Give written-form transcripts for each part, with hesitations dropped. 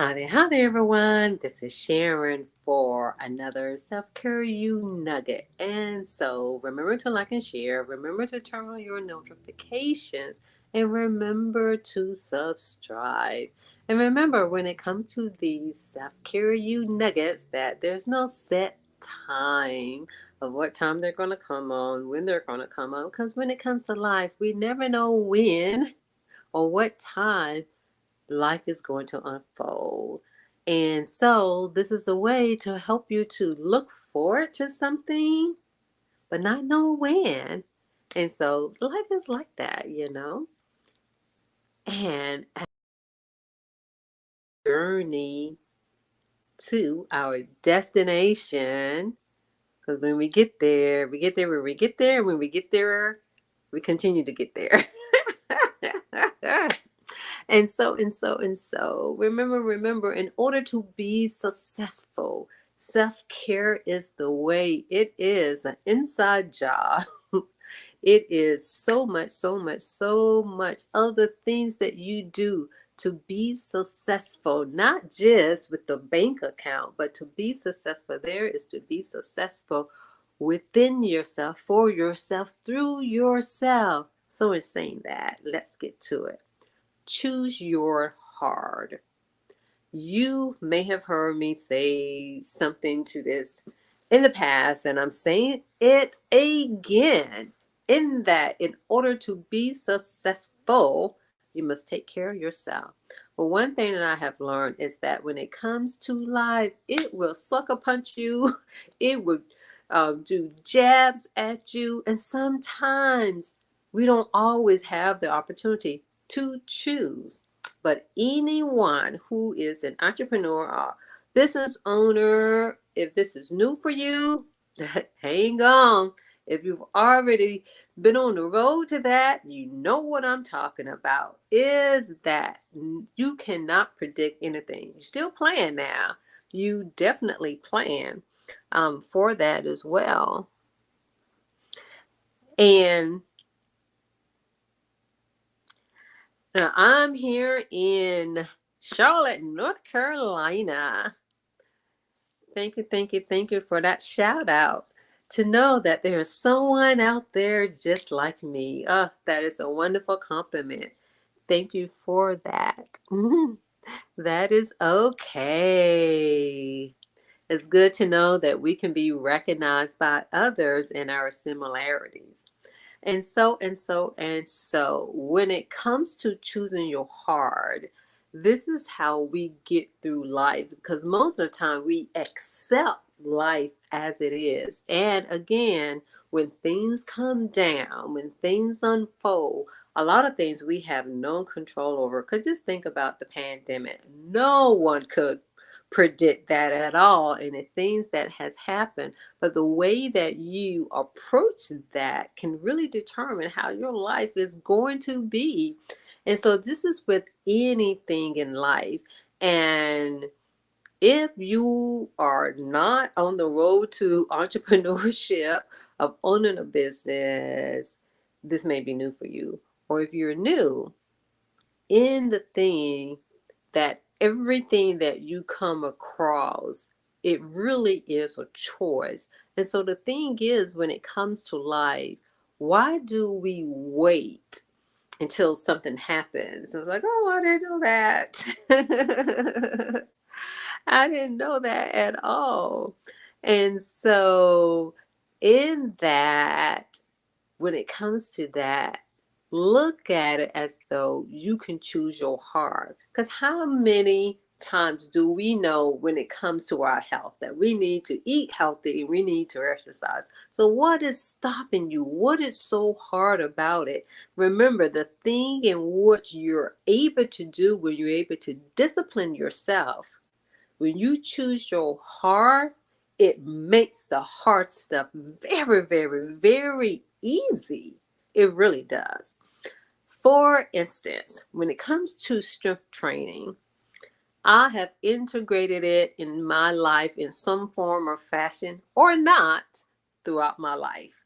Hi there, everyone. This is Sharon for another self-care U Nugget. And so remember to like and share, remember to turn on your notifications, and remember to subscribe. And remember, when it comes to these self-care U Nuggets, that there's no set time of what time they're going to come on, when they're going to come on. Because when it comes to life, we never know when or what time life is going to unfold. And so, this is a way to help you to look forward to something, but not know when. And so, life is like that. And a journey to our destination, because when we get there, we get there when we get there, and when we get there, we continue to get there. And so, remember, in order to be successful, self-care is the way. It is an inside job. It is so much of the things that you do to be successful, not just with the bank account, but to be successful. There is to be successful within yourself, for yourself, through yourself. So in saying that, let's get to it. Choose your hard. You may have heard me say something to this in the past, and I'm saying it again. In that, in order to be successful, you must take care of yourself. But one thing that I have learned is that when it comes to life, it will sucker punch you, it will do jabs at you, and sometimes we don't always have the opportunity to choose. But anyone who is an entrepreneur or business owner, if this is new for you, hang on. If you've already been on the road to that, you know what I'm talking about. Is that you cannot predict anything. You still plan now. You definitely plan for that as well. And now I'm here in Charlotte, North Carolina. Thank you for that shout out. To know that there is someone out there just like me. Oh, that is a wonderful compliment. Thank you for that. That is okay. It's good to know that we can be recognized by others in our similarities. And so, when it comes to choosing your hard, this is how we get through life, because most of the time we accept life as it is. And again, when things come down, when things unfold, a lot of things we have no control over. Because just think about the pandemic. No one could predict that at all, and the things that has happened, but the way that you approach that can really determine how your life is going to be. And so this is with anything in life. And if you are not on the road to entrepreneurship, of owning a business, this may be new for you. Or if you're new in the thing, that everything that you come across, it really is a choice. And so the thing is, when it comes to life, why do we wait until something happens? It's like, oh, I didn't know that. I didn't know that at all. And so, in that, when it comes to that, look at it as though you can choose your heart. Because how many times do we know when it comes to our health that we need to eat healthy and we need to exercise? So, what is stopping you? What is so hard about it? Remember, the thing in which you're able to do when you're able to discipline yourself, when you choose your heart, it makes the hard stuff very, very, very easy. It really does. For instance, when it comes to strength training, I have integrated it in my life in some form or fashion or not throughout my life.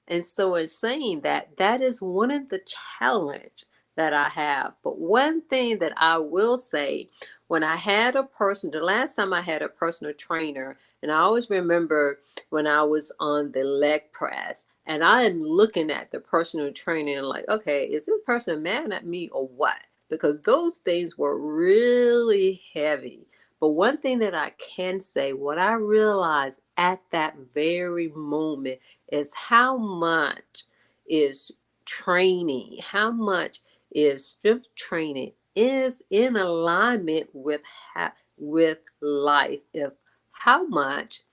And so in saying that, that is one of the challenge that I have. But one thing that I will say, when I had the last time I had a personal trainer, and I always remember when I was on the leg press, and I am looking at the personal trainer and like, okay, is this person mad at me or what? Because those things were really heavy. But one thing that I can say, what I realized at that very moment is how much is training, how much is strength training is in alignment with with life. If how much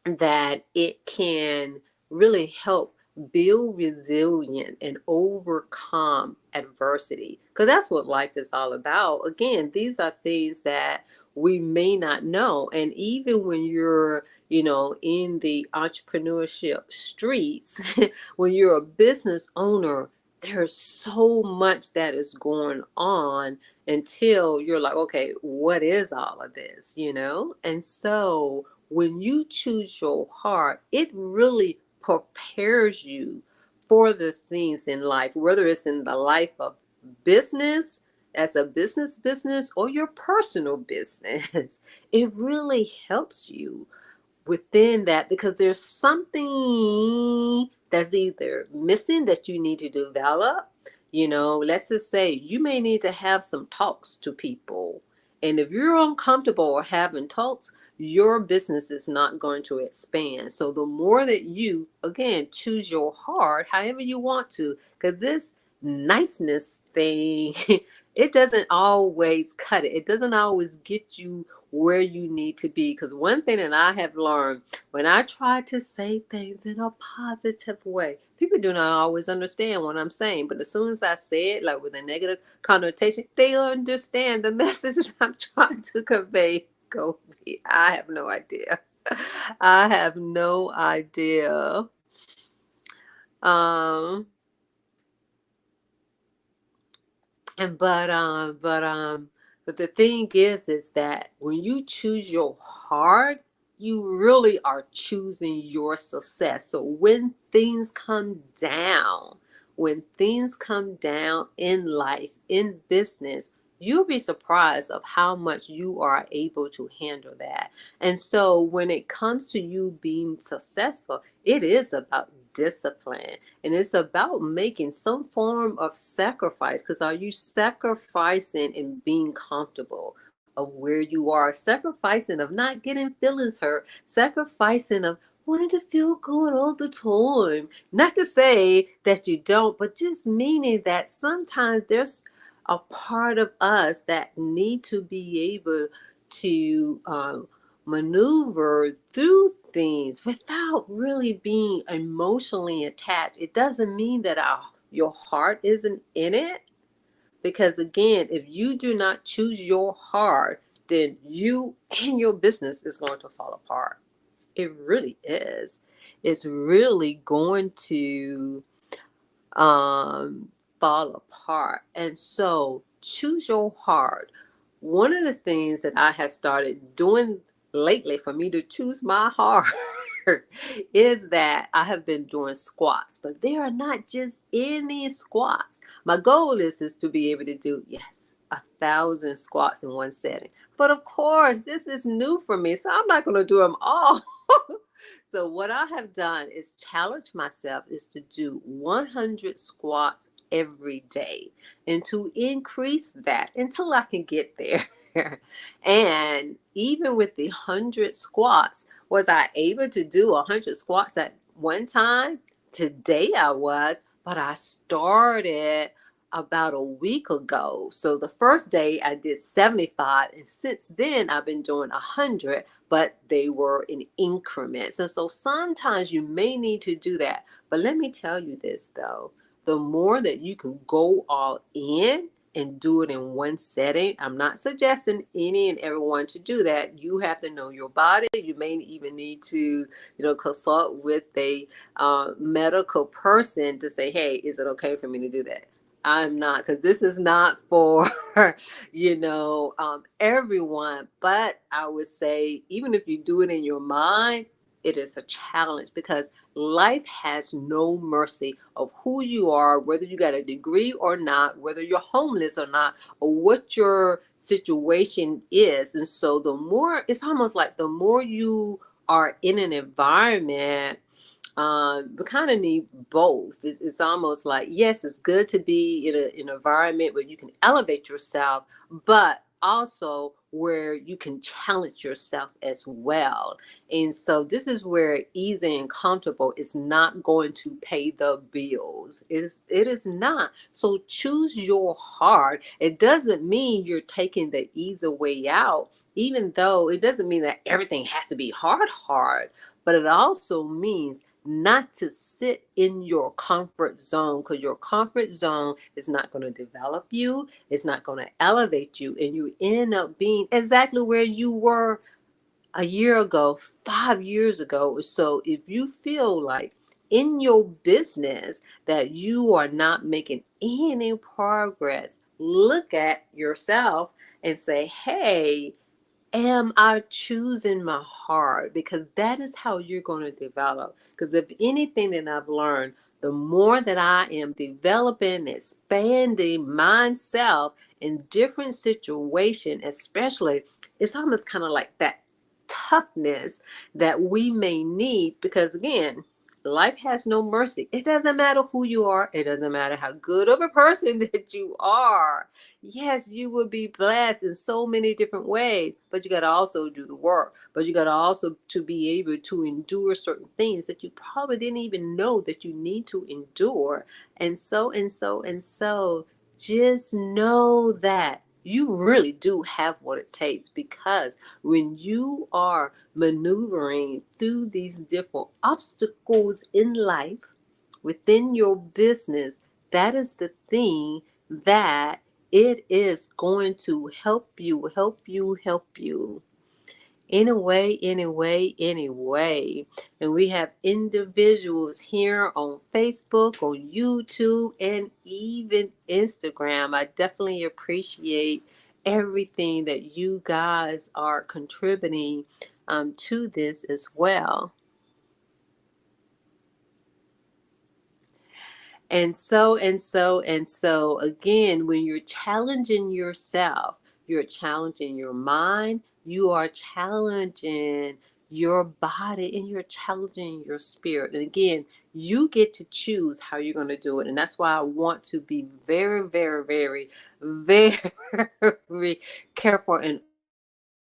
that it can really help build resilience and overcome adversity, because that's what life is all about. Again, these are things that we may not know, and even when you're in the entrepreneurship streets, when you're a business owner, there's so much that is going on until you're like, okay, what is all of this, and so when you choose your heart, it really prepares you for the things in life, whether it's in the life of business, as a business, or your personal business. It really helps you within that, because there's something that's either missing that you need to develop. Let's just say you may need to have some talks to people. And if you're uncomfortable having talks, your business is not going to expand. So the more that you, again, choose your heart, however you want to, because this niceness thing, it doesn't always cut it. It doesn't always get you where you need to be. Because one thing that I have learned, when I try to say things in a positive way, people do not always understand what I'm saying. But as soon as I say it, like with a negative connotation, they understand the message I'm trying to convey. Go me. I have no idea. I have no idea. Um, And but the thing is that when you choose your heart, you really are choosing your success. So when things come down in life, in business, you'll be surprised of how much you are able to handle that. And so when it comes to you being successful, it is about discipline, and it's about making some form of sacrifice. Because are you sacrificing and being comfortable of where you are, sacrificing of not getting feelings hurt, sacrificing of wanting to feel good all the time? Not to say that you don't, but just meaning that sometimes there's a part of us that need to be able to maneuver through things without really being emotionally attached. It doesn't mean that your heart isn't in it, because again, if you do not choose your heart, then you and your business is going to fall apart. It really is. It's really going to um, fall apart. And so choose your heart. One of the things that I have started doing lately for me to choose my heart is that I have been doing squats, but they are not just any squats. My goal is to be able to do, yes, 1,000 squats in one setting. But of course, this is new for me, so I'm not going to do them all. So what I have done is challenge myself is to do 100 squats every day, and to increase that until I can get there. And even with the 100 squats, was I able to do 100 squats at one time? Today I was, but I started about a week ago. So the first day I did 75, and since then I've been doing 100, but they were in increments. And so sometimes you may need to do that. But let me tell you this though, the more that you can go all in and do it in one setting. I'm not suggesting any and everyone to do that. You have to know your body. You may even need to, consult with a medical person to say, hey, is it okay for me to do that? I'm not, because this is not for, everyone. But I would say, even if you do it in your mind, it is a challenge because life has no mercy of who you are, whether you got a degree or not, whether you're homeless or not, or what your situation is. And so the more, it's almost like the more you are in an environment, we kind of need both. It's almost like, yes, it's good to be in an environment where you can elevate yourself, but also where you can challenge yourself as well. And so this is where easy and comfortable is not going to pay the bills. It is not. So choose your heart. It doesn't mean you're taking the easy way out, even though it doesn't mean that everything has to be hard, but it also means not to sit in your comfort zone, because your comfort zone is not going to develop you, it's not going to elevate you, and you end up being exactly where you were a year ago, 5 years ago. So if you feel like in your business that you are not making any progress, look at yourself and say, hey, am I choosing my heart? Because that is how you're going to develop. Because if anything that I've learned, the more that I am developing, expanding myself in different situations, especially, it's almost kind of like that toughness that we may need. Because again, life has no mercy. It doesn't matter who you are. It doesn't matter how good of a person that you are. Yes, you will be blessed in so many different ways, but you got to also do the work. But you got to also to be able to endure certain things that you probably didn't even know that you need to endure. And so, just know that you really do have what it takes, because when you are maneuvering through these different obstacles in life, within your business, that is the thing that it is going to help you anyway. And we have individuals here on Facebook, on YouTube, and even Instagram. I definitely appreciate everything that you guys are contributing to this as well. And so again, when you're challenging yourself, you're challenging your mind, you are challenging your body, and you're challenging your spirit. And again, you get to choose how you're going to do it. And that's why I want to be very, very, very, very careful and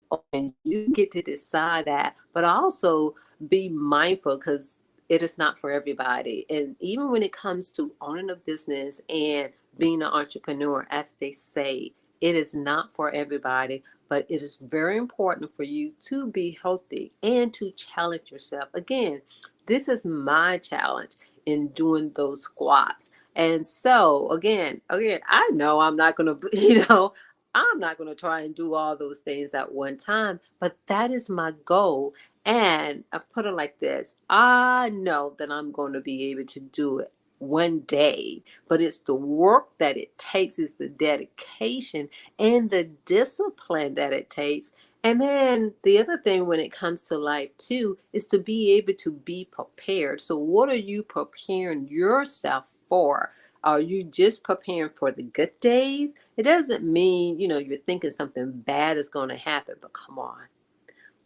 open. You get to decide that, but also be mindful, because it is not for everybody. And even when it comes to owning a business and being an entrepreneur, as they say, it is not for everybody, but it is very important for you to be healthy and to challenge yourself. Again, this is my challenge in doing those squats. And so again, I know I'm not going to, I'm not going to try and do all those things at one time, but that is my goal. And I put it like this: I know that I'm going to be able to do it one day, but it's the work that it takes, it's the dedication and the discipline that it takes. And then the other thing when it comes to life too is to be able to be prepared. So, what are you preparing yourself for? Are you just preparing for the good days? It doesn't mean, you're thinking something bad is going to happen, but come on.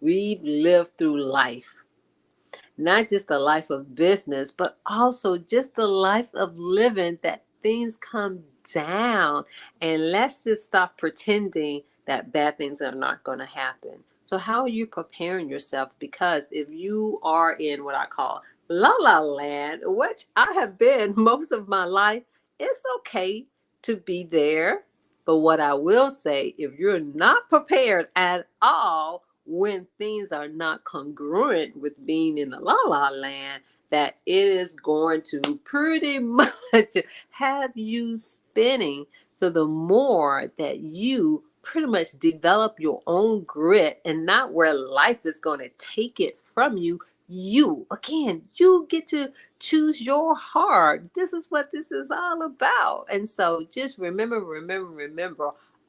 We've lived through life, not just the life of business, but also just the life of living, that things come down. And let's just stop pretending that bad things are not going to happen. So, how are you preparing yourself? Because if you are in what I call la la land, which I have been most of my life, it's okay to be there. But what I will say, if you're not prepared at all, when things are not congruent with being in the la la land, that it is going to pretty much have you spinning. So the more that you pretty much develop your own grit, and not where life is going to take it from you, you get to choose your heart. This is what this is all about. And so just remember,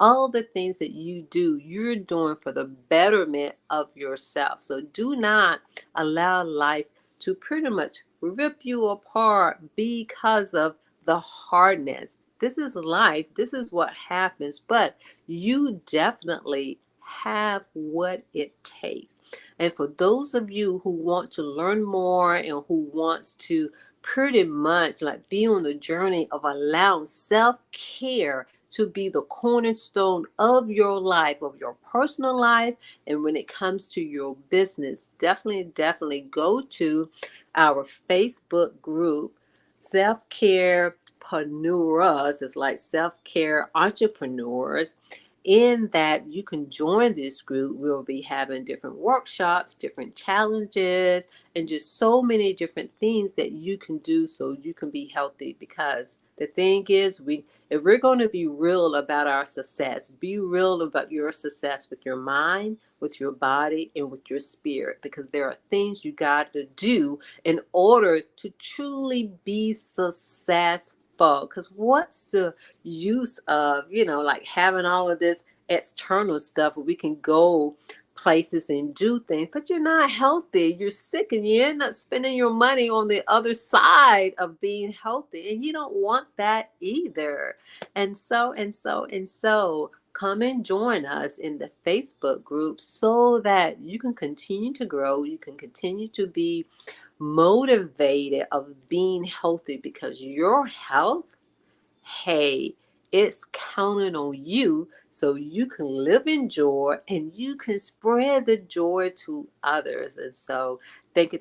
all the things that you do, you're doing for the betterment of yourself. So do not allow life to pretty much rip you apart because of the hardness. This is life. This is what happens. But you definitely have what it takes. And for those of you who want to learn more and who wants to pretty much like be on the journey of allowing self-care to be the cornerstone of your life, of your personal life, and when it comes to your business, definitely go to our Facebook group, Self-Care Preneurs. It's like self-care entrepreneurs. In that you can join this group. We'll be having different workshops, different challenges, and just so many different things that you can do so you can be healthy. Because the thing is, if we're going to be real about our success, be real about your success with your mind, with your body, and with your spirit, because there are things you got to do in order to truly be successful. Because what's the use of, like having all of this external stuff where we can go places and do things, but you're not healthy, you're sick, and you end up spending your money on the other side of being healthy, and you don't want that either. And so come and join us in the Facebook group so that you can continue to grow, you can continue to be motivated of being healthy, because your health, hey, it's counting on you so you can live in joy and you can spread the joy to others. And so thank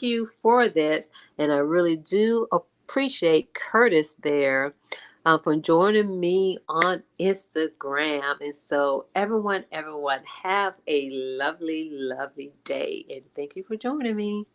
you for this. And I really do appreciate Curtis there for joining me on Instagram. And so everyone have a lovely day. And thank you for joining me.